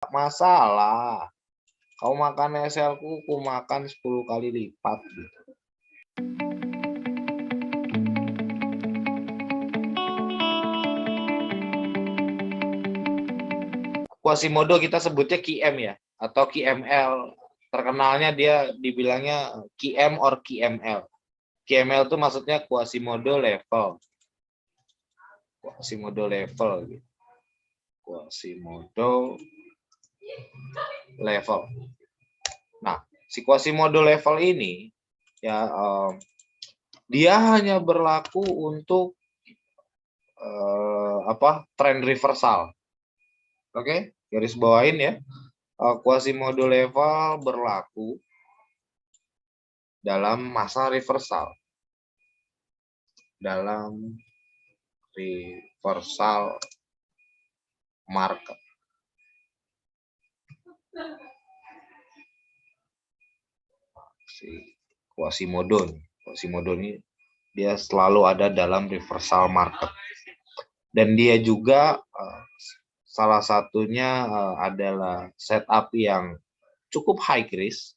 nggak masalah. Kau makan SL-ku, ku makan 10 kali lipat gitu. Quasimodo kita sebutnya QM ya, atau QML. Terkenalnya dia dibilangnya QM or QML. QML itu maksudnya Quasimodo level. Quasimodo level gitu. Quasimodo level. Nah, si Quasimodo level ini ya dia hanya berlaku untuk trend reversal. Oke, garis bawain ya. Quasimodo level berlaku dalam masa reversal. Dalam reversal market. Si Quasimodo ini dia selalu ada dalam reversal market. Dan dia juga salah satunya adalah setup yang cukup high risk.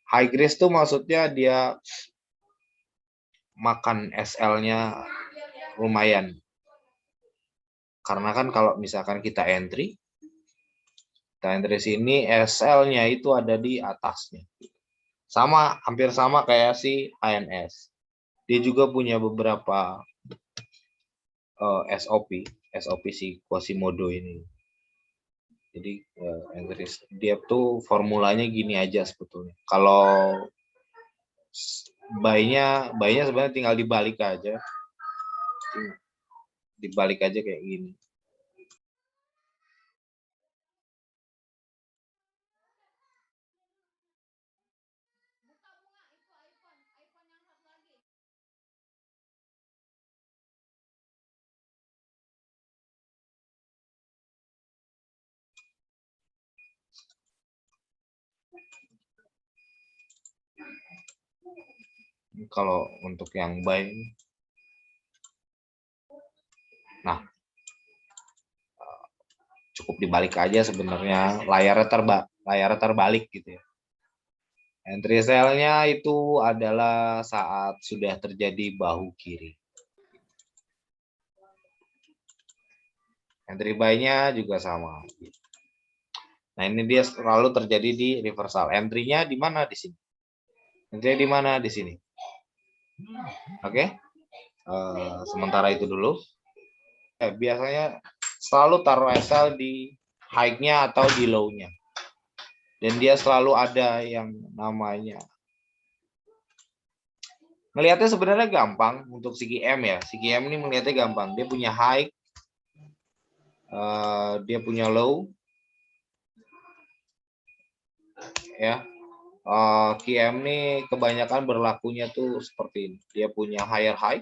High risk itu maksudnya dia makan SL-nya lumayan. Karena kan kalau misalkan kita entry sini SL-nya itu ada di atasnya. Hampir sama kayak si HNS. Dia juga punya beberapa SOP si Quasimodo ini. Jadi dia tuh formulanya gini aja sebetulnya. Kalau buy-nya sebenarnya tinggal dibalik aja. Dibalik aja kayak gini. Kalau untuk yang buy, nah cukup dibalik aja sebenarnya, layarnya terbalik gitu ya. Entry sell-nya itu adalah saat sudah terjadi bahu kiri. Entry buy-nya juga sama. Nah, ini dia selalu terjadi di reversal. Entry-nya di mana? Di sini. Entry-nya di mana? Di sini. Oke. Sementara itu dulu. Biasanya selalu taruh SL di high-nya atau di low-nya. Dan dia selalu ada yang namanya. Melihatnya sebenarnya gampang untuk si QM ya. Si QM ini melihatnya gampang. Dia punya high, dia punya low, ya. QM ini kebanyakan berlakunya tuh seperti ini. Dia punya higher high,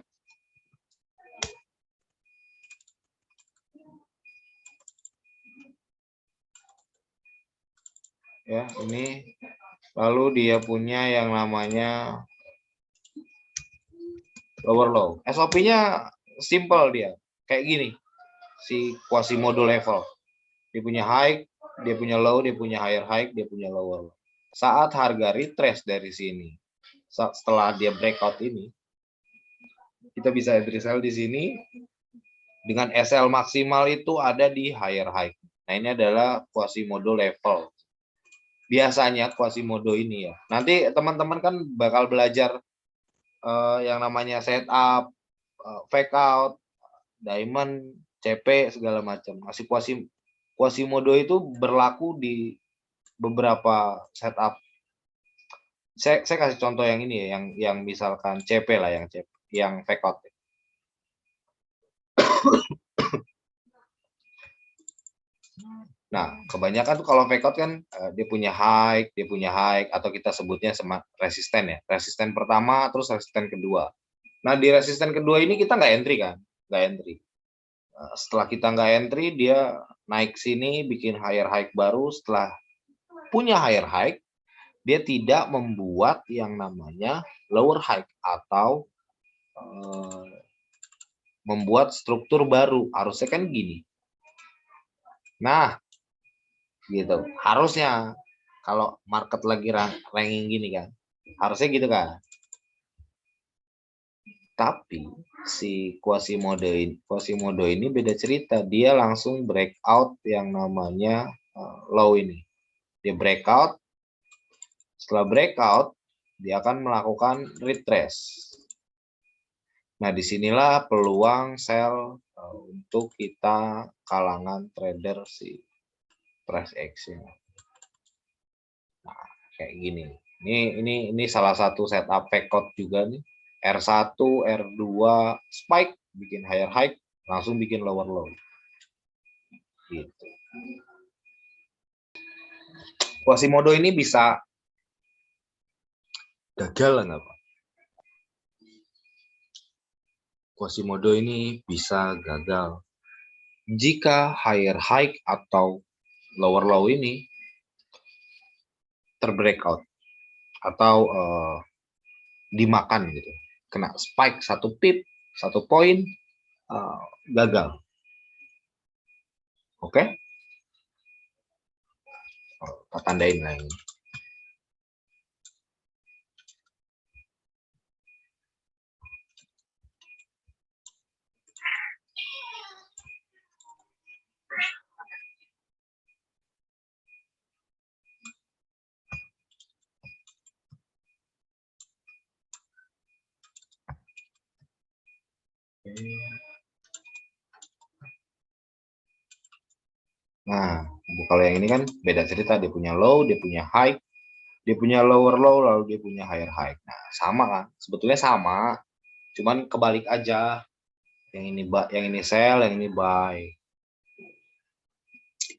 ya ini. Lalu dia punya yang namanya lower low. SOP-nya simple dia, kayak gini. Si Quasimodo level. Dia punya high, dia punya low, dia punya higher high, dia punya lower low. Saat harga retrace dari sini, setelah dia breakout ini, kita bisa entry sell di sini dengan SL maksimal itu ada di higher high. Nah, ini adalah Quasimodo level. Biasanya Quasimodo ini ya. Nanti teman-teman kan bakal belajar yang namanya setup, fake out, diamond, CP segala macam. Masih Quasimodo itu berlaku di beberapa setup. Saya kasih contoh yang ini ya, yang misalkan CP lah, yang fake out. Nah, kebanyakan tuh kalau fake out kan dia punya high, atau kita sebutnya resisten ya. Resisten pertama, terus resisten kedua. Nah, di resisten kedua ini kita nggak entry kan? Nggak entry. Setelah kita nggak entry, dia naik sini, bikin higher high baru. Setelah punya higher high, dia tidak membuat yang namanya lower high atau membuat struktur baru. Harusnya kan gini. Nah, gitu. Harusnya kalau market lagi ranking gini kan, harusnya gitu kan. Tapi si Quasimodo ini beda cerita. Dia langsung breakout yang namanya low ini. Dia breakout. Setelah breakout, dia akan melakukan retrace. Nah, disinilah peluang sell untuk kita kalangan trader si price action. Nah, kayak gini. Ini salah satu setup pekot juga nih. R1, R2 spike bikin higher high, langsung bikin lower low. Gitu. Quasimodo ini bisa gagal nggak Pak? Quasimodo ini bisa gagal jika higher high atau lower low ini terbreakout atau dimakan gitu, kena spike 1 pip 1 poin, gagal. Oke, kita tandain lah ini. Nah, kalau yang ini kan beda cerita, dia punya low, dia punya high, dia punya lower low, lalu dia punya higher high. Nah, sama kan? Sebetulnya sama, cuman kebalik aja. Yang ini sell, yang ini buy.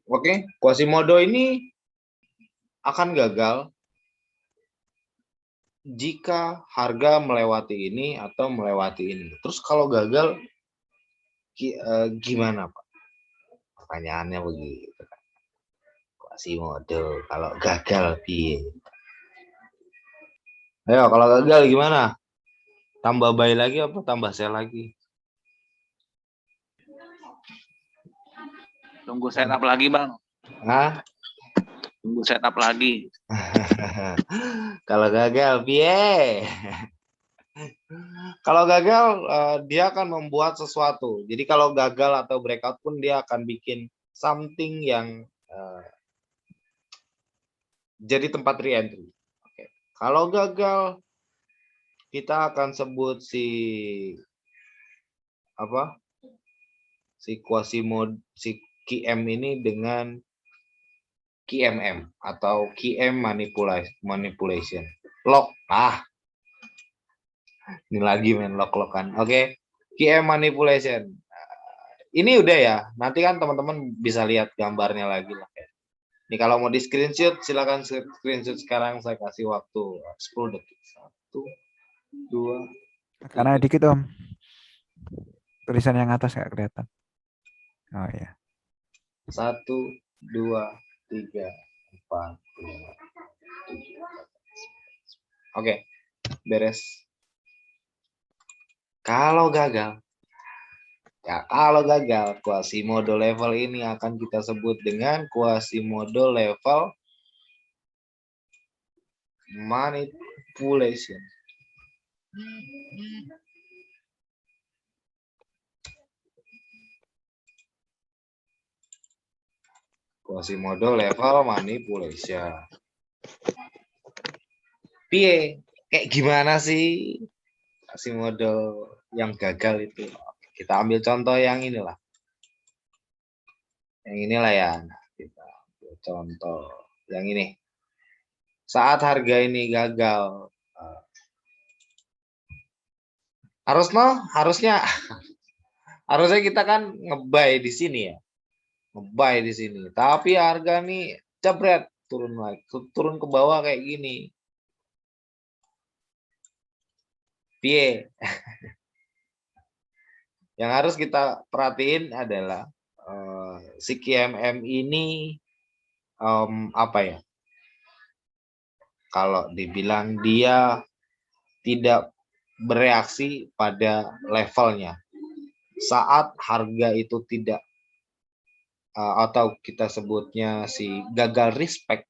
Oke, Quasimodo ini akan gagal jika harga melewati ini atau melewati ini. Terus kalau gagal gimana Pak? Pertanyaannya begitu. Quasimodo kalau gagal piye? Ayo kalau gagal gimana? Tambah buy lagi apa tambah sell lagi? Tunggu setup lagi Bang. Hah? Tunggu setup lagi. Kalau gagal piye? Kalau gagal dia akan membuat sesuatu. Jadi kalau gagal atau breakout pun dia akan bikin something yang jadi tempat re-entry. Oke. Kalau gagal kita akan sebut si Quasimodo, si QM ini dengan QMM atau QM manipulation. Lock. Ini lagi main lock-lockan. Oke. QM manipulation. Ini udah ya. Nanti kan teman-teman bisa lihat gambarnya lagi lah ya. Ini kalau mau di screenshot silakan screenshot sekarang, saya kasih waktu 10 detik. 1 2 Karena 3. dikit Om. Tulisan yang atas nggak kelihatan. Oh ya. 1 2 3 4 5 7. Oke, beres. Kalau gagal, Quasimodo level ini akan kita sebut dengan Quasimodo level manipulation. Quasimodo level manipulation. Piye? Kayak gimana sih Quasimodo yang gagal itu? Kita ambil contoh yang inilah. Yang inilah ya. Nah, kita ambil contoh yang ini. Saat harga ini gagal, harusnya kita kan nge-buy di sini ya. Nge-buy di sini. Tapi harga nih jebret turun lagi, turun ke bawah kayak gini. Piye? Yang harus kita perhatiin adalah si QMM ini apa ya? Kalau dibilang dia tidak bereaksi pada levelnya. Saat harga itu tidak atau kita sebutnya si gagal respect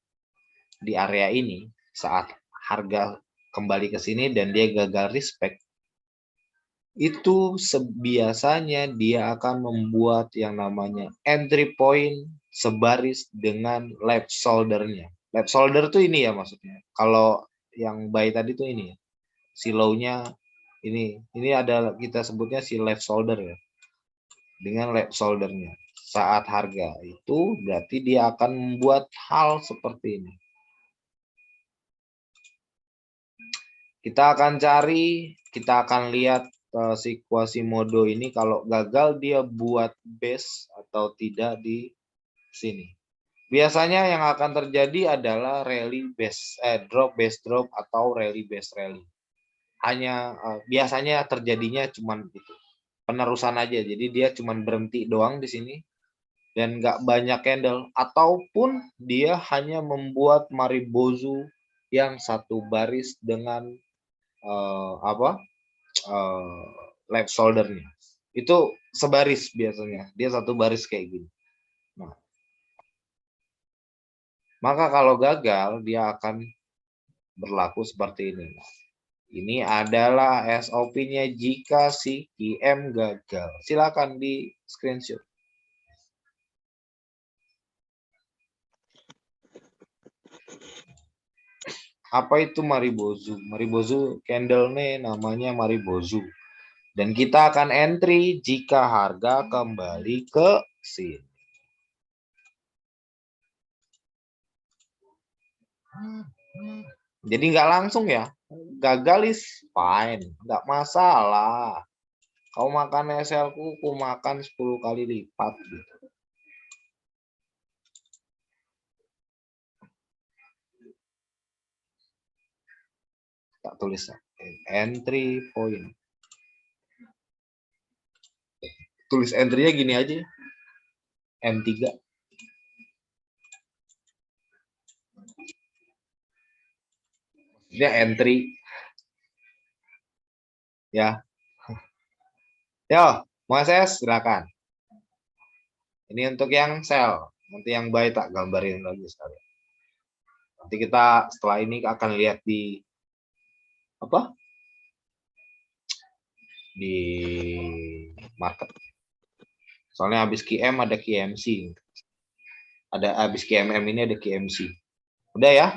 di area ini saat harga kembali ke sini dan dia gagal respect, itu biasanya dia akan membuat yang namanya entry point sebaris dengan left shoulder-nya. Left shoulder tuh ini ya maksudnya. Kalau yang buy tadi tuh ini ya. Si low-nya ini ada kita sebutnya si left shoulder ya. Dengan left shoulder-nya. Saat harga itu berarti dia akan membuat hal seperti ini. Kita akan cari, kita akan lihat si Quasimodo ini kalau gagal dia buat base atau tidak di sini. Biasanya yang akan terjadi adalah rally base base drop atau rally base rally. Hanya biasanya terjadinya cuman itu. Penerusan aja. Jadi dia cuman berhenti doang di sini dan nggak banyak candle ataupun dia hanya membuat Maribozu yang satu baris dengan left shoulder-nya. Itu sebaris biasanya. Dia satu baris kayak gini. Nah, maka kalau gagal dia akan berlaku seperti ini. Nah, ini adalah SOP-nya jika si QM gagal. Silakan di screenshot. Apa itu Maribozu? Maribozu candle-nya namanya Maribozu. Dan kita akan entry jika harga kembali ke sini. Jadi nggak langsung ya. Gagal is fine. Nggak masalah. Kau makan SL ku makan 10 kali lipat gitu. Tak tulis entry point. Tulis entry-nya gini aja. M3. Maksudnya entry. Ya. Yo, Mas S, silakan. Ini untuk yang sell. Nanti yang buy tak gambarin lagi sekali. Nanti kita setelah ini akan lihat di apa? Di market. Soalnya habis QM ada QMC. Ada habis QMM ini ada QMC. Udah ya?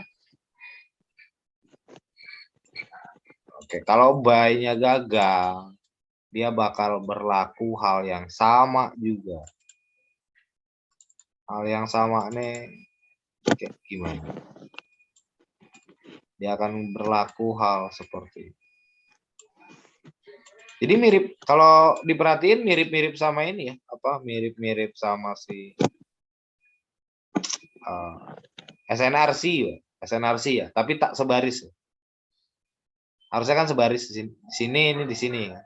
Oke, kalau buy-nya gagal, dia bakal berlaku hal yang sama juga. Hal yang sama nih kayak gimana? Dia akan berlaku hal seperti itu. Jadi mirip, kalau diperhatiin mirip-mirip sama ini ya, apa mirip-mirip sama si SNRC ya, SNRC ya, tapi tak sebaris. Ya. Harusnya kan sebaris di sini ini di sini ya.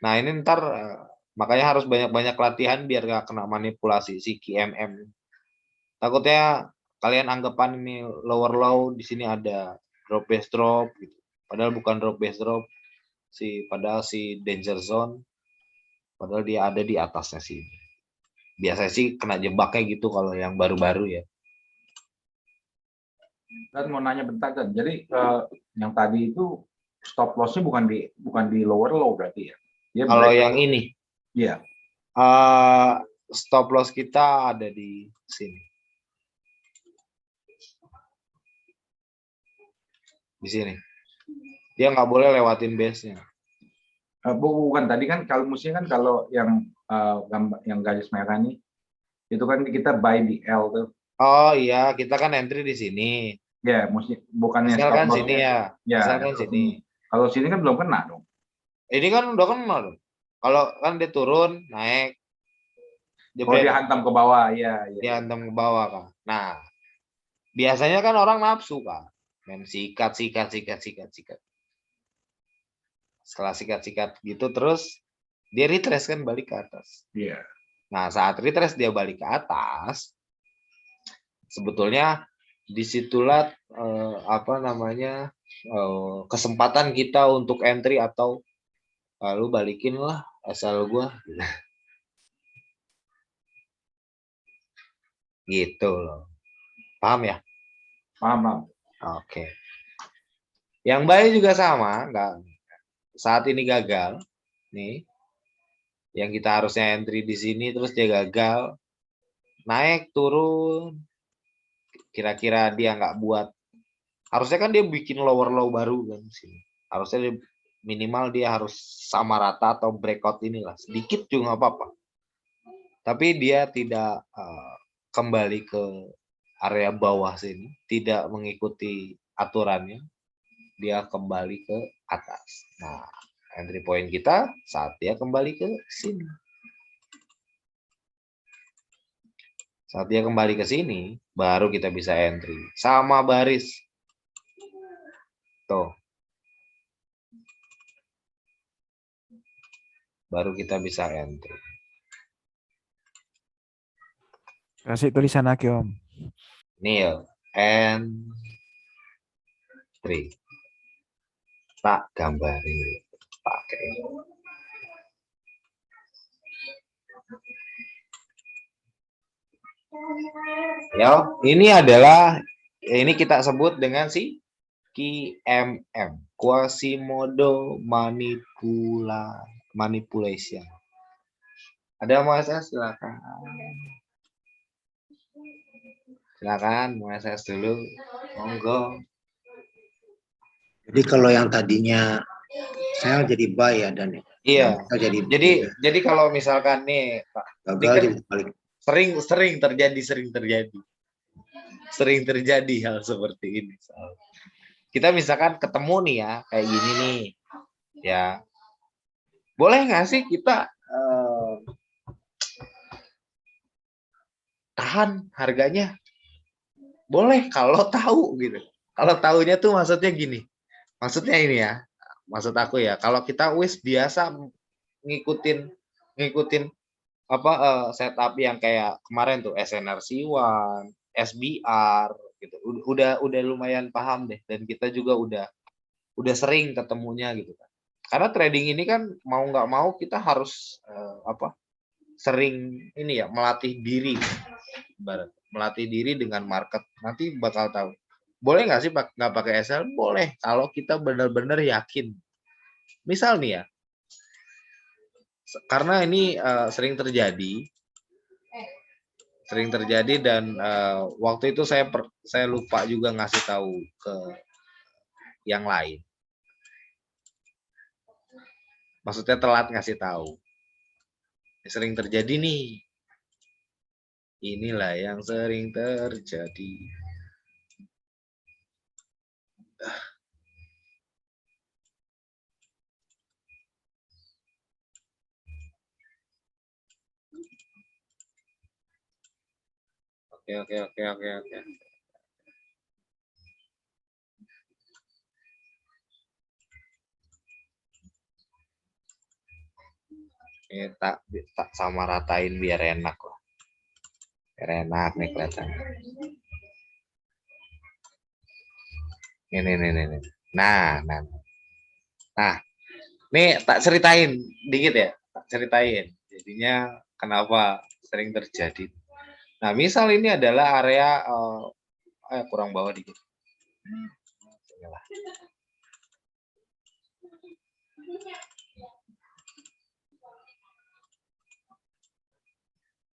Nah ini ntar makanya harus banyak-banyak latihan biar gak kena manipulasi si QMM. Takutnya kalian anggapan ini lower low, di sini ada drop base drop gitu. Padahal bukan drop base drop. Padahal si danger zone padahal dia ada di atasnya sih. Biasanya sih kena jebaknya gitu kalau yang baru-baru ya. Dan mau nanya bentar kan. Jadi yang tadi itu stop loss-nya bukan di lower low berarti ya. Dia Kalau yang ini. Iya. Stop loss kita ada di sini. Di sini. Dia nggak boleh lewatin base-nya. Bukan tadi kan kalau musiknya kan kalau yang yang garis merah nih itu kan kita buy di L tuh. Oh iya, kita kan entry di sini. Ya, mesti bukannya stop kan sini ya. Ya, kan sini. Kalau sini kan belum kena dong. Ini kan udah kena dong. Kalau kan dia turun, naik. Dia hantam ke bawah, ya. Dia hantam ke bawah kan. Nah, biasanya kan orang nafsu kan. Main sikat. Setelah sikat gitu terus dia retrace kan balik ke atas. Iya. Nah, saat retrace dia balik ke atas, sebetulnya disitulah kesempatan kita untuk entry atau lalu balikin lah asal gua. Gitu loh. Paham ya? Paham, paham. Oke. Yang baik juga sama, enggak. Saat ini gagal, nih, yang kita harusnya entry di sini terus dia gagal, naik turun, kira-kira dia nggak buat, harusnya kan dia bikin lower low baru kan sini. Harusnya minimal dia harus sama rata atau breakout inilah, sedikit juga nggak apa-apa. Tapi dia tidak kembali ke area bawah sini, tidak mengikuti aturannya, dia kembali ke atas. Nah, entry point kita saat dia kembali ke sini. Saat dia kembali ke sini, baru kita bisa entry. Sama baris. Tuh. Baru kita bisa entry. Kasih tulisan lagi Om. Nih, entry. Tak gambarin pakai. Ya, ini kita sebut dengan si QMM, Quasimodo manipulation. Ada Mas S, silakan. Silakan Mas S dulu. Monggo. Jadi kalau yang tadinya saya jadi buy ya dan Iya. jadi Jadi kalau misalkan nih Pak, gagal kan jadi balik. sering terjadi hal seperti ini. Kita misalkan ketemu nih ya kayak gini nih, ya boleh nggak sih kita tahan harganya? Boleh kalau tahu gitu. Kalau tahunya tuh maksudnya gini, maksudnya ini ya, maksud aku ya, kalau kita biasa ngikutin apa setup yang kayak kemarin tuh SNRC1, SBR gitu. Udah lumayan paham deh, dan kita juga udah sering ketemunya gitu kan. Karena trading ini kan mau nggak mau kita harus sering ini ya, melatih diri dengan market. Nanti bakal tahu. Boleh nggak sih nggak pakai SL? Boleh kalau kita benar-benar yakin. Misal nih ya, karena ini sering terjadi dan waktu itu saya lupa juga ngasih tahu ke yang lain. Maksudnya telat ngasih tahu. Sering terjadi nih. Inilah yang sering terjadi. Oke. Ini tak sama ratain biar enak lah. Biar enak nih kelihatannya. Ini. Nah. Nih tak ceritain dikit ya. Tak ceritain. Jadinya kenapa sering terjadi. Nah, misal ini adalah area kurang bawah dikit. Inilah.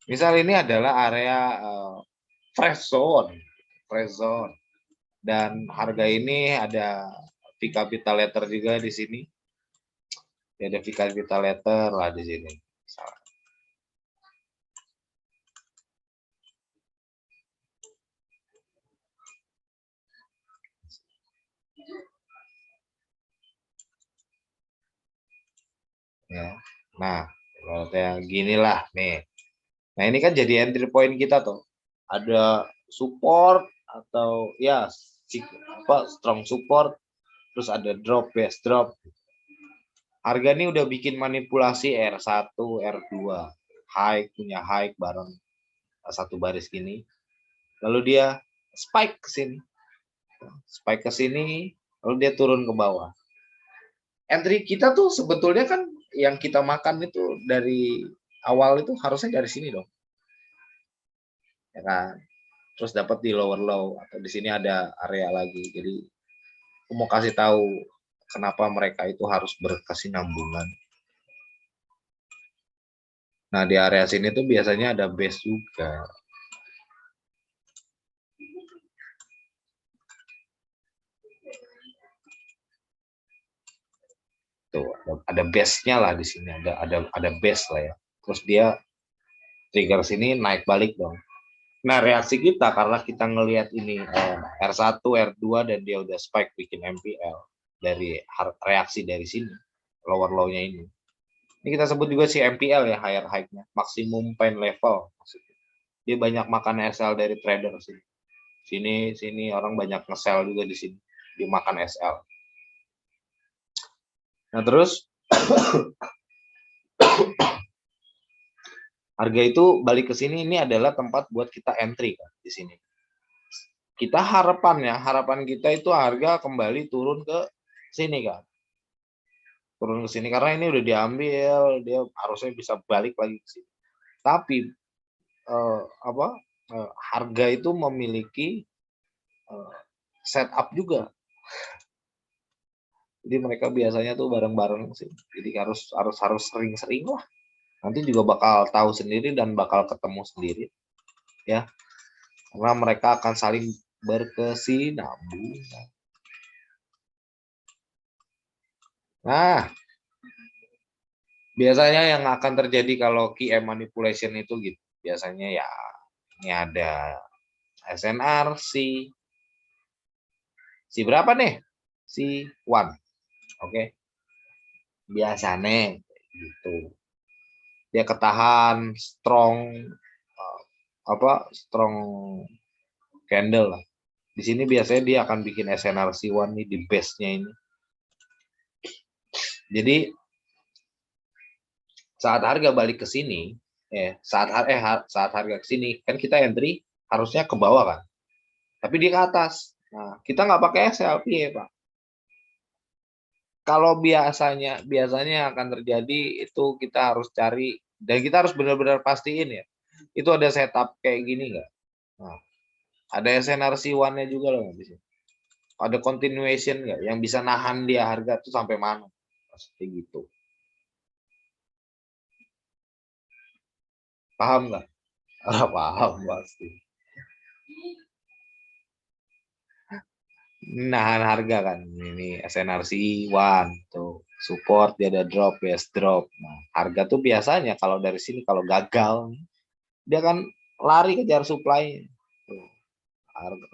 Misal ini adalah area fresh zone, dan harga ini ada V capital letter juga di sini. Ada V capital letter lah di sini. Ya. Nah, kayak ginilah nih. Nah, ini kan jadi entry point kita tuh. Ada support atau ya strong support, terus ada drop, base drop. Harga ini udah bikin manipulasi R1, R2, punya high bareng satu baris gini. Lalu dia spike ke sini, lalu dia turun ke bawah. Entry kita tuh sebetulnya kan yang kita makan itu dari awal itu harusnya dari sini dong. ya kan. Terus dapat di lower low atau di sini ada area lagi. Jadi aku mau kasih tahu kenapa mereka itu harus berkesinambungan. Nah, di area sini tuh biasanya ada base juga. Tuh, ada base-nya lah di sini, ada base lah ya. Terus dia trigger sini naik balik dong. Nah, reaksi kita karena kita ngelihat ini R1, R2 dan dia udah spike bikin MPL dari reaksi dari sini, lower low-nya ini. Ini kita sebut juga si MPL ya, higher high-nya, maximum pain level maksudnya. Dia banyak makan SL dari trader sini. Sini orang banyak nge-sell juga di sini. Dia makan SL. Nah, terus harga itu balik ke sini, ini adalah tempat buat kita entry kan di sini. Kita harapan kita itu harga kembali turun ke sini kan. Turun ke sini karena ini udah diambil, dia harusnya bisa balik lagi ke sini. Tapi harga itu memiliki setup juga. Jadi mereka biasanya tuh bareng-bareng sih. Jadi harus sering-sering lah. Nanti juga bakal tahu sendiri dan bakal ketemu sendiri ya. Karena mereka akan saling berkesinambungan. Nah, biasanya yang akan terjadi kalau QM manipulation itu gitu. Biasanya ya ini ada SNR si berapa nih? Si 1. Oke. Biasanya gitu. Dia ketahan strong strong candle lah. Di sini biasanya dia akan bikin SNRC 1 nih di base-nya ini. Jadi saat harga balik ke sini, saat harga ke sini kan kita entry harusnya ke bawah kan. Tapi dia ke atas. Nah, kita nggak pakai SLP ya, Pak. Kalau biasanya akan terjadi itu kita harus cari dan kita harus benar-benar pastiin ya. Itu ada setup kayak gini nggak? Nah, ada SNRC 1-nya juga loh di sini. Ada continuation nggak yang bisa nahan dia harga tuh sampai mana? Pasti gitu. Paham nggak? Paham pasti. Nahan harga kan. Ini SNRC 1 tuh. Support dia ada drop, base drop. Nah, harga tuh biasanya kalau dari sini kalau gagal dia kan lari kejar supply. Tuh.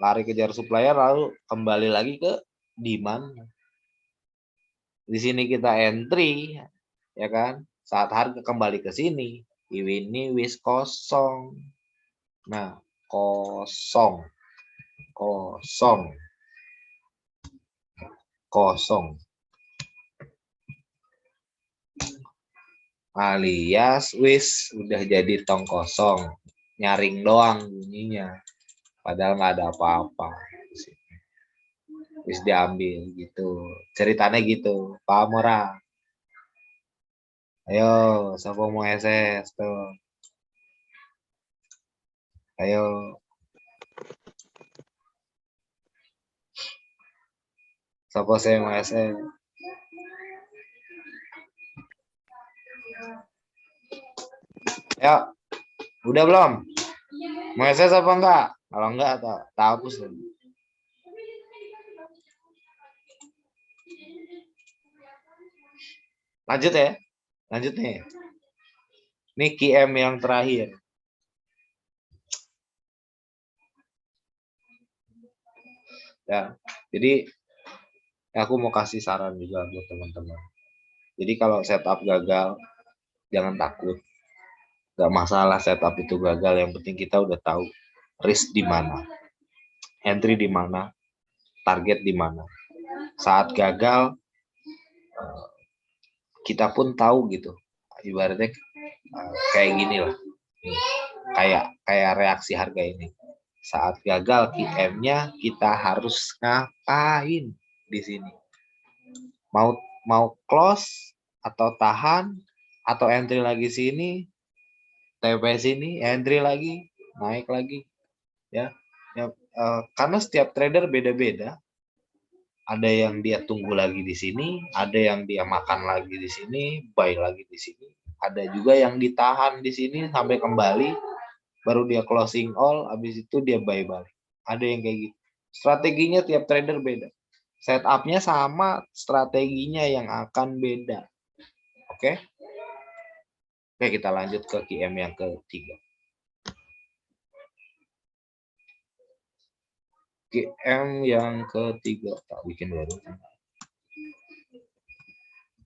Lari kejar supply lalu kembali lagi ke demand. Di sini kita entry ya kan. Saat harga kembali ke sini, ini wis kosong. Nah, kosong. Alias wis udah jadi tong kosong. Nyaring doang bunyinya. Padahal nggak ada apa-apa. Wis diambil gitu. Ceritanya gitu. Paham orang? Ayo, siapa mau SS tuh? Ayo. Siapa saya mau SS? Ya, udah belum? Mau SS apa enggak? Kalau enggak, tak hapus lagi. Lanjut ya. Lanjut nih. Ini QM yang terakhir. Ya, jadi aku mau kasih saran juga buat teman-teman. Jadi kalau setup gagal, jangan takut. Gak masalah setup itu gagal, yang penting kita udah tahu risk di mana, entry di mana, target di mana. Saat gagal, kita pun tahu gitu. Ibaratnya kayak gini lah. Kayak reaksi harga ini. Saat gagal QM-nya kita harus ngapain di sini? Mau close atau tahan atau entry lagi sini, TP sini, entry lagi. naik lagi, ya. Karena setiap trader beda-beda. Ada yang dia tunggu lagi di sini, ada yang dia makan lagi di sini, buy lagi di sini. Ada juga yang ditahan di sini sampai kembali, baru dia closing all, habis itu dia buy balik. Ada yang kayak gitu. Strateginya tiap trader beda. Setupnya sama, strateginya yang akan beda. Oke? Oke, kita lanjut ke QM yang ketiga. QM yang ketiga, tak bikin baru.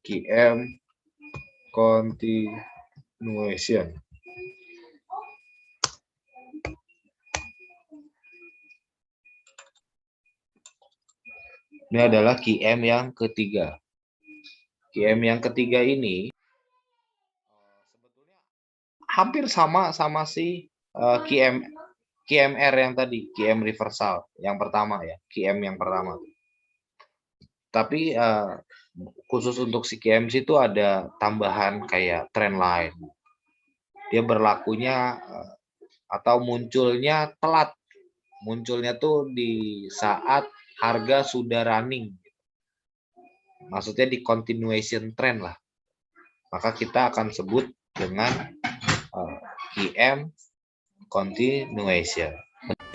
QM continuation. Ini adalah QM yang ketiga. QM yang ketiga ini sebetulnya hampir sama si QMR yang tadi, QM reversal yang pertama ya, QM yang pertama. Tapi khusus untuk si QMC itu ada tambahan kayak trend line. Dia berlakunya atau munculnya telat. Munculnya tuh di saat harga sudah running. Maksudnya di continuation trend lah. Maka kita akan sebut dengan QM continuation.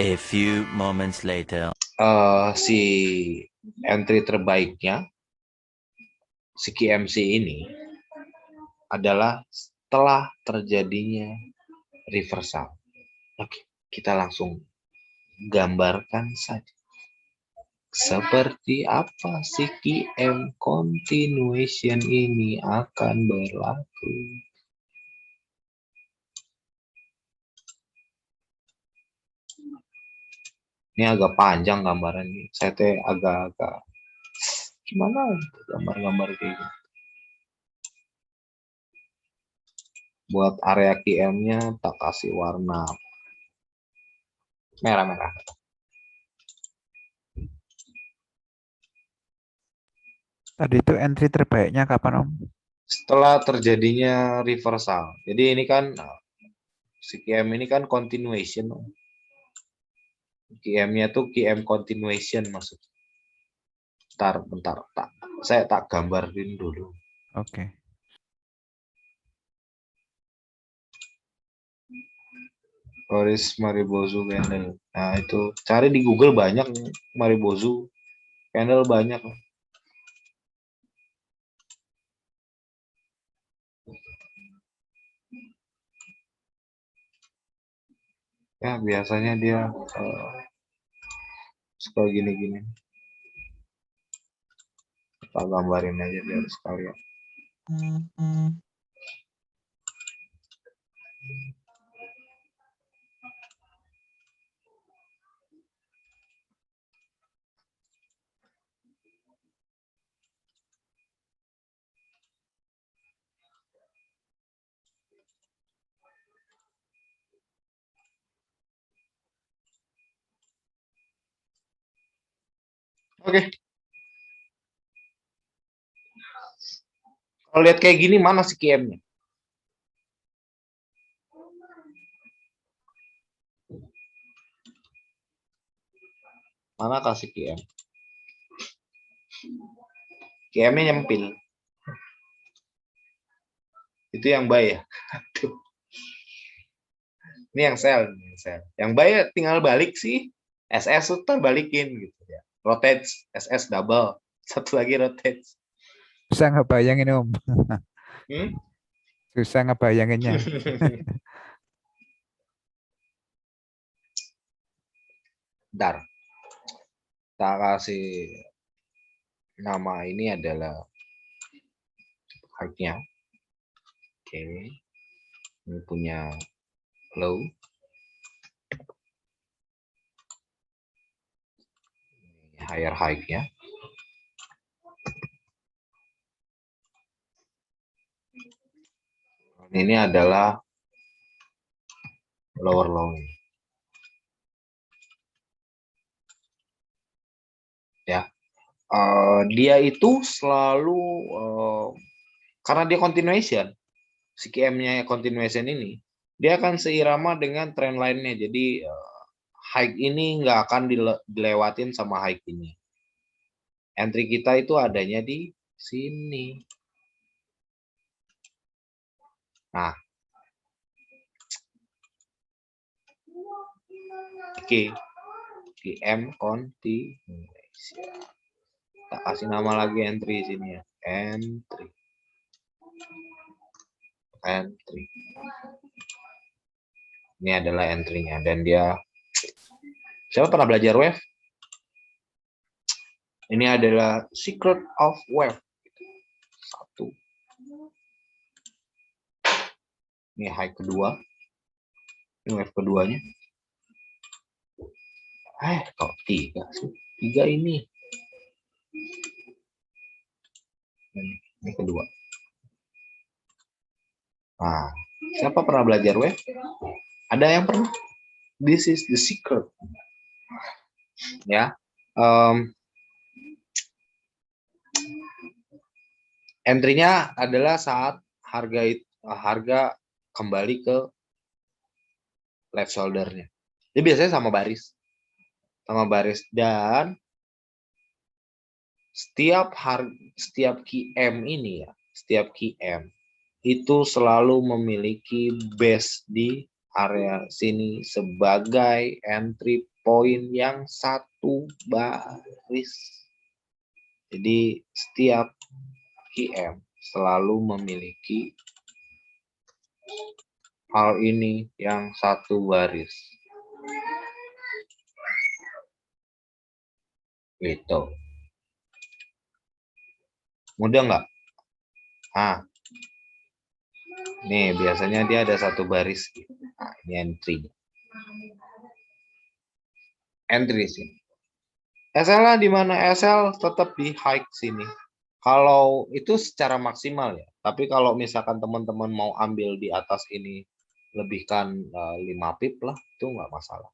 A few moments later. Si entry terbaiknya si QMC ini adalah setelah terjadinya reversal. Oke, kita langsung gambarkan saja. Seperti apa si QM continuation ini akan berlaku. Ini agak panjang gambaran ini. Saya teh agak-agak gimana gambar-gambar kayak gitu. Buat area QM-nya tak kasih warna merah-merah. Tadi itu entry terbaiknya kapan, Om? Setelah terjadinya reversal. Jadi ini kan si QM ini kan continuation. QM-nya tuh QM continuation maksudnya. Bentar. Saya tak gambarin dulu. Oke. Boris Maribozu candle. Nah, itu cari di Google banyak Maribozu candle banyak. Ya, biasanya dia suka gini-gini. Kita gambarin aja biar sekalian. Oke. Kalau lihat kayak gini mana sih QM-nya? Mana kasih QM? QM-nya nyempil. Itu yang buy ya. Ini yang sell. Yang buy ya tinggal balik sih. SS itu balikin gitu ya. Rotate, SS double. Satu lagi rotate. Susah ngebayangin, Om. Susah ngebayanginnya. Bentar. Kita kasih nama ini adalah high-nya. Oke. Ini punya low. Higher high-nya. Ini adalah lower low. Ya. Dia itu selalu karena dia continuation. Si QM-nya continuation ini dia akan seirama dengan trend line-nya. Jadi high ini nggak akan dilewatin sama high ini. Entry kita itu adanya di sini. Nah, oke, M continuation. Kita kasih nama lagi entry sini ya, entry. Ini adalah entry-nya dan dia. Siapa pernah belajar wave? Ini adalah secret of wave. 1. Ini high kedua. Ini wave keduanya. Kok 3 sih? 3 ini. Ini kedua. Nah, siapa pernah belajar wave? Ada yang pernah? This is the secret. Ya. Entry-nya adalah saat harga kembali ke left shoulder-nya. Jadi biasanya sama baris dan setiap key M ini ya, setiap key M itu selalu memiliki base di area sini sebagai entry point yang satu baris. Jadi setiap key M selalu memiliki hal ini yang satu baris. Gitu. Mudah nggak? Nih biasanya dia ada satu baris. Nah, ini entry. Entry sini. SL-nya di mana? SL tetap di high sini. Kalau itu secara maksimal ya. Tapi kalau misalkan teman-teman mau ambil di atas ini lebihkan 5 pip lah, itu nggak masalah.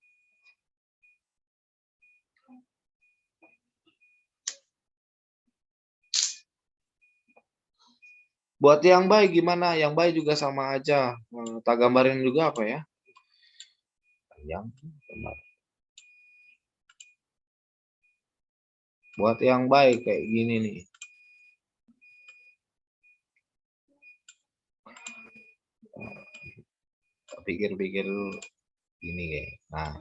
Buat yang buy gimana? Yang buy juga sama aja. Tak gambarin juga apa ya? Yang gambar. Buat yang buy kayak gini nih. Pikir-pikir dulu. Gini kayak. Nah,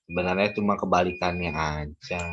sebenarnya cuma kebalikannya aja.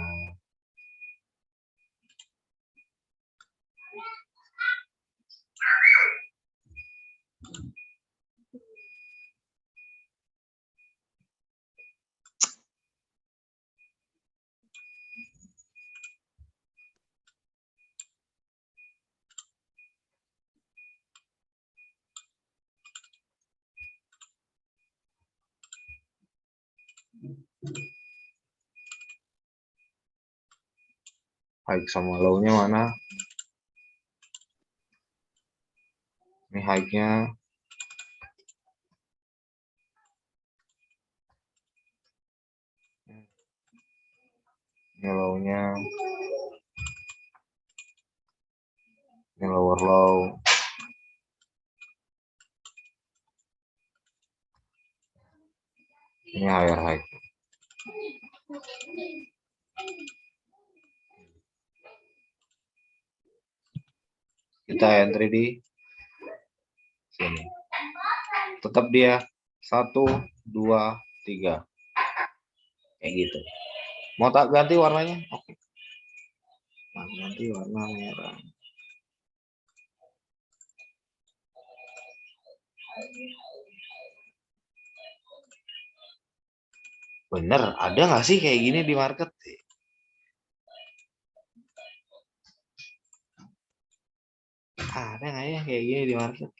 High sama low-nya mana? Ini high-nya. Ini low-nya. Ini lower low. Ini higher high. Kita entry di sini. Tetap dia 1, 2, 3. Kayak gitu. Mau tak ganti warnanya? Oke. Nah, ganti warna merah. Bener, ada nggak sih kayak gini di market? Ada nggak ya kayak gini di market?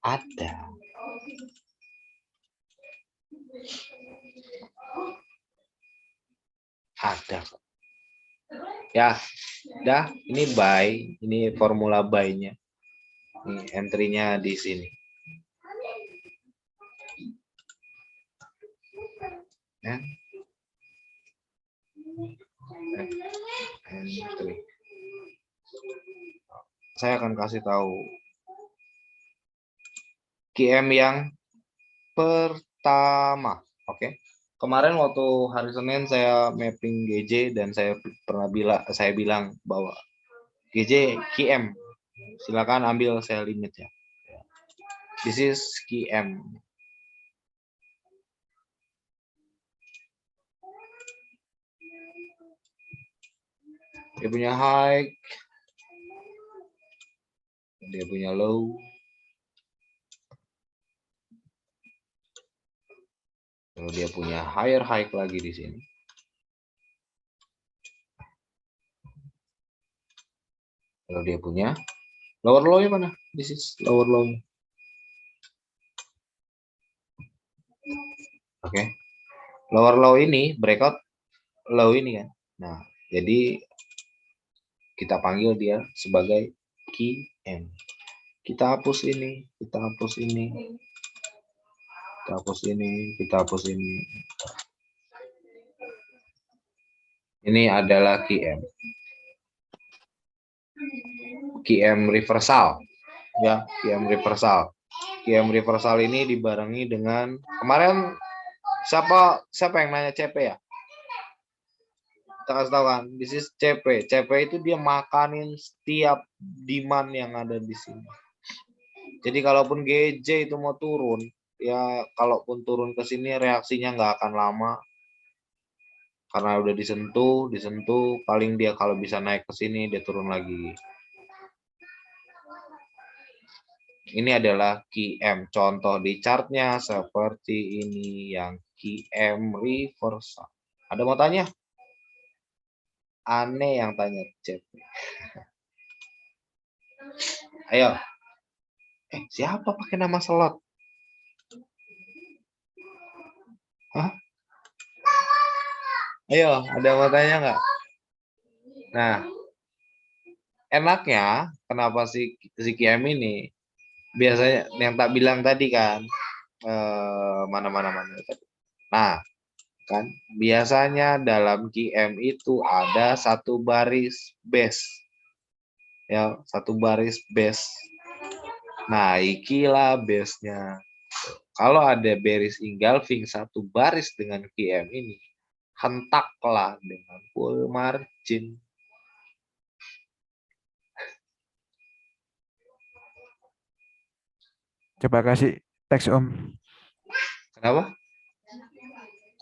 Ada. Ada. Ya, dah. Ini buy, ini formula buy-nya. Ini entry-nya di sini. Ya. Entry. saya akan kasih tahu QM yang pertama. Oke. Kemarin waktu hari Senin saya mapping GJ dan saya bilang bahwa GJ QM. Silakan ambil saya limit ya. This is QM. Dia punya high, dia punya low, lalu dia punya higher high lagi di sini. Lalu dia punya lower low-nya mana? This is lower low-nya. Oke. Lower low ini breakout low ini kan. Nah, jadi kita panggil dia sebagai QM. Kita hapus ini, kita hapus ini. Kita hapus ini, kita hapus ini. Ini adalah QM. QM reversal. Ya, QM reversal. QM reversal ini dibarengi dengan kemarin siapa yang nanya CP ya? Kita kasih tahu kan, this is CP. CP itu dia makanin setiap demand yang ada di sini. Jadi kalaupun GJ itu mau turun, ya kalaupun turun ke sini reaksinya nggak akan lama. Karena udah disentuh, paling dia kalau bisa naik ke sini dia turun lagi. Ini adalah QM. Contoh di chartnya seperti ini yang QM reversal. Ada mau tanya? Aneh yang tanya chat. Ayo. Siapa pakai nama slot? Hah? Ayo, ada mau tanya nggak? Nah, enaknya kenapa si QM ini biasanya yang tak bilang tadi kan mana. Nah, kan biasanya dalam QM itu ada satu baris base. Ya, satu baris base. Nah, ikilah base-nya. Kalau ada bearish engulfing satu baris dengan QM ini, hentaklah dengan full margin. Coba kasih teks Om. Kenapa?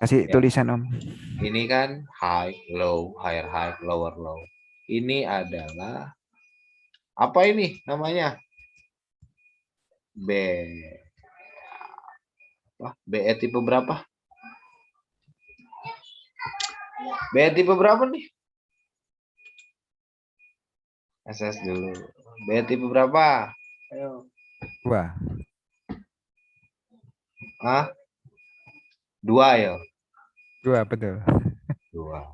Kasih Ya. tulisan Om. Ini kan high, low, higher high, lower low. Ini adalah apa ini namanya? BE tipe berapa? BE tipe berapa nih? SS dulu. BE tipe berapa? Ayo. Wah, 2 ya. 2 betul. 2.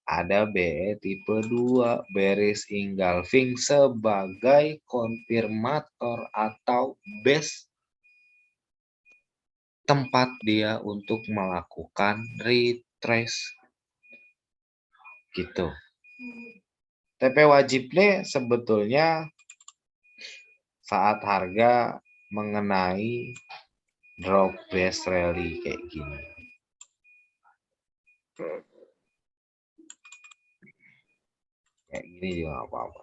Ada BE tipe 2, bearish engulfing sebagai konfirmator atau base tempat dia untuk melakukan retrace. Gitu. TP wajibnya sebetulnya saat harga mengenai drop base rally kayak gini. Kayak gini juga apa-apa.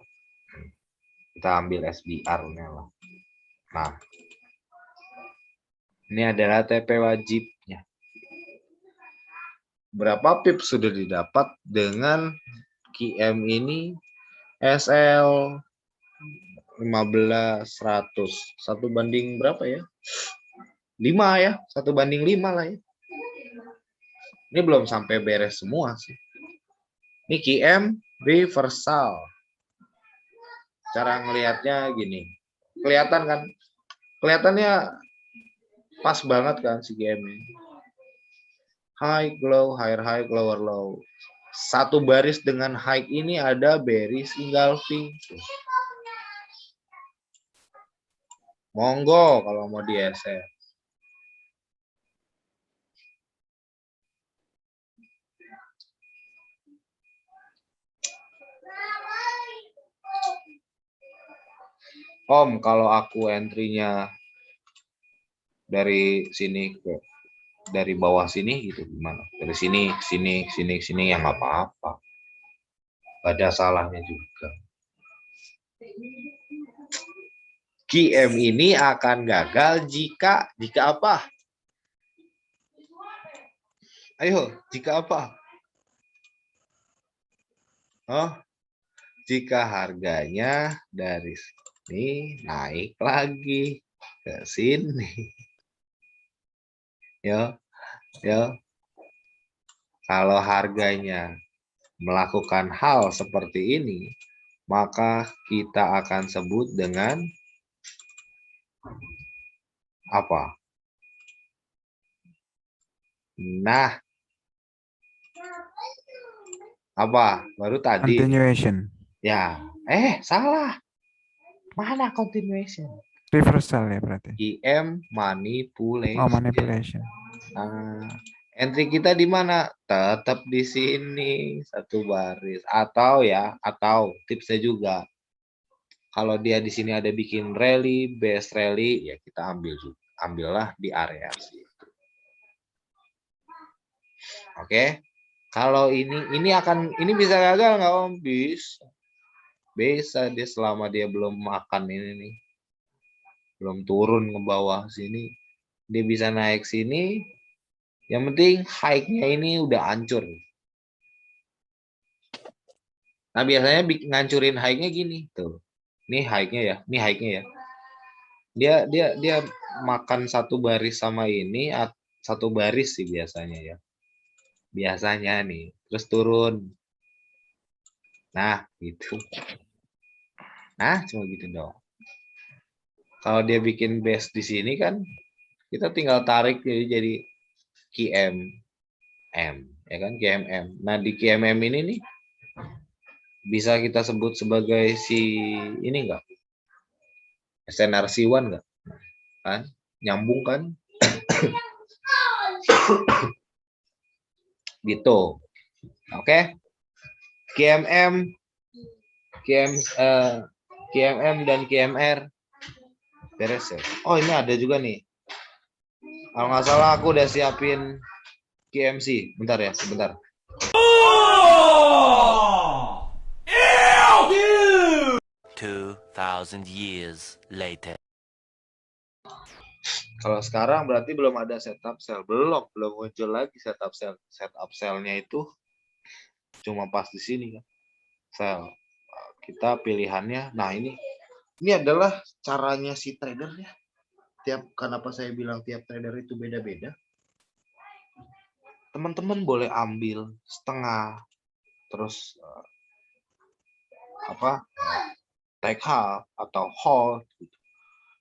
Kita ambil SBR-nya lah. Nah, ini adalah TP wajibnya. Berapa pips sudah didapat dengan QM ini? SL 15 100. 1 banding berapa ya? 5 ya, 1 banding 5 lah ya. Ini belum sampai beres semua sih. Ini QM reversal. Cara ngelihatnya gini. Kelihatan kan? Kelihatannya pas banget kan si QM ini. High, low, higher high, lower low. Satu baris dengan high ini ada bearish engulfing. Monggo kalau mau di SF. Om, kalau aku entry-nya dari sini dari bawah sini gitu gimana? Dari sini, sini, sini, sini yang apa-apa. Ada salahnya juga. QM ini akan gagal jika apa? Ayo, jika apa? Oh, jika harganya dari sini naik lagi ke sini. Ya, ya. Kalau harganya melakukan hal seperti ini, maka kita akan sebut dengan apa? Nah, apa? Baru tadi. Continuation. Ya, salah. Mana continuation? Reversal ya berarti. QM manipulation. Oh, manipulation. Nah, entry kita di mana? Tetap di sini satu baris. Atau tipsnya juga. Kalau dia di sini ada bikin rally, base rally, ya kita ambillah di area situ. Oke. Kalau ini bisa gagal nggak Om? Bisa dia selama dia belum makan ini nih. Belum turun ke bawah sini. Dia bisa naik sini. Yang penting high-nya ini udah hancur. Nah, biasanya ngancurin high-nya gini tuh. Ini high-nya ya, ini high-nya ya. Dia makan satu baris sama ini, satu baris sih biasanya ya. Biasanya nih, terus turun. Nah, gitu. Nah, cuma gitu dong. Kalau dia bikin base di sini kan, kita tinggal tarik jadi QMM, ya kan QMM. Nah, di QMM ini nih bisa kita sebut sebagai ini enggak? SNRC1 enggak? Kan? Nyambung kan? Gitu. Oke. QMM dan QMR beres ya. Oh, ini ada juga nih. Kalau nggak salah aku udah siapin QMC. Bentar ya, sebentar. 2,000 years later. Kalau sekarang berarti belum ada setup sel. Belum muncul lagi setup sel. Setup selnya itu cuma pas di sini kan. Sel. Kita pilihannya. Nah, ini adalah caranya si trader ya. Kenapa saya bilang tiap trader itu beda-beda? Teman-teman boleh ambil setengah, terus take half atau hold gitu.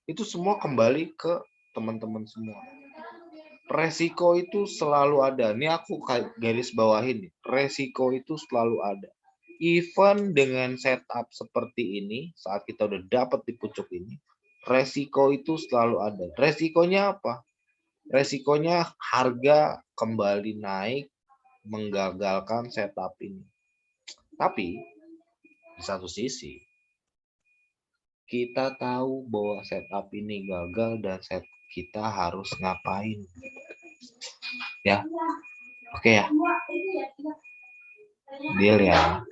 Itu semua kembali ke teman-teman semua. Resiko itu selalu ada. Ini aku garis bawahin nih. Resiko itu selalu ada. Even dengan setup seperti ini, saat kita udah dapat di pucuk ini, resiko itu selalu ada. Resikonya apa? Resikonya harga kembali naik, menggagalkan setup ini. Tapi di satu sisi kita tahu bahwa setup ini gagal dan kita harus ngapain. Ya. Oke ya. Deal ya.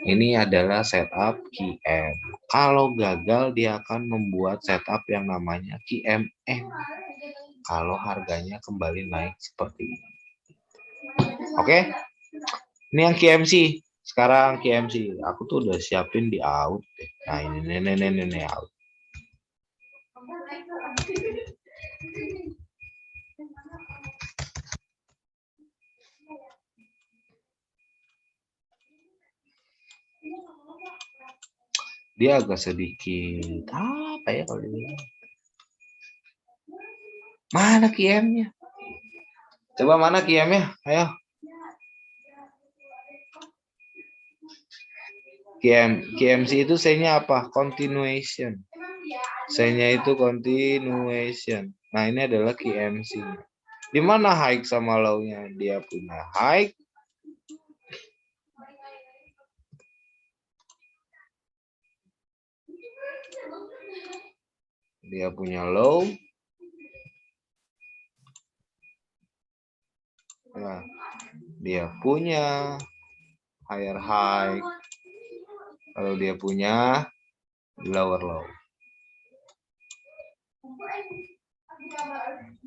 Ini adalah setup QM. Kalau gagal dia akan membuat setup yang namanya QMM. Kalau harganya kembali naik seperti ini. Oke. Ini yang QMC. Sekarang QMC. Aku tuh udah siapin di out. Nah, ini out. Dia agak sedikit apa ya kalau ini? Mana QM-nya? Coba mana QM-nya? Ayo. QMC itu C-nya apa? Continuation. C-nya itu continuation. Nah, ini adalah QMC. Di mana high sama low-nya? Dia punya high. dia punya low. Nah, dia punya higher high. Lalu dia punya lower low.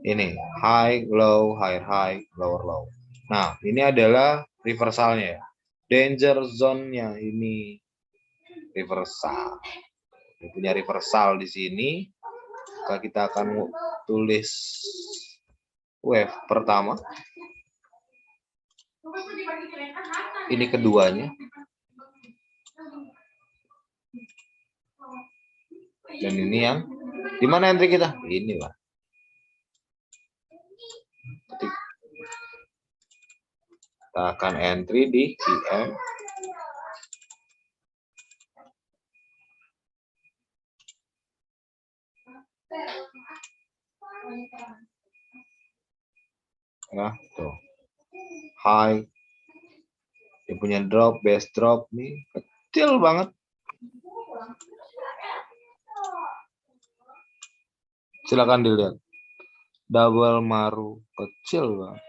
Ini high, low, higher high, lower low. Nah, ini adalah reversalnya ya. Danger zone-nya ini reversal. Dia punya reversal di sini. Maka kita akan tulis wave pertama. Ini keduanya. Dan ini yang di mana entry kita? Ini lah. Kita akan entry di QM. Nah, tuh. High. Dia punya drop, base drop nih kecil banget. Silakan dilihat. Double maru kecil banget.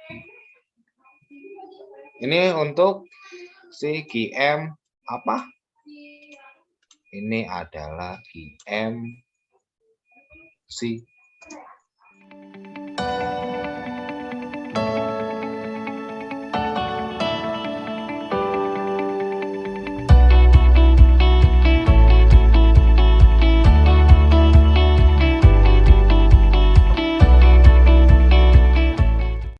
Ini untuk si QM apa? Ini adalah QM si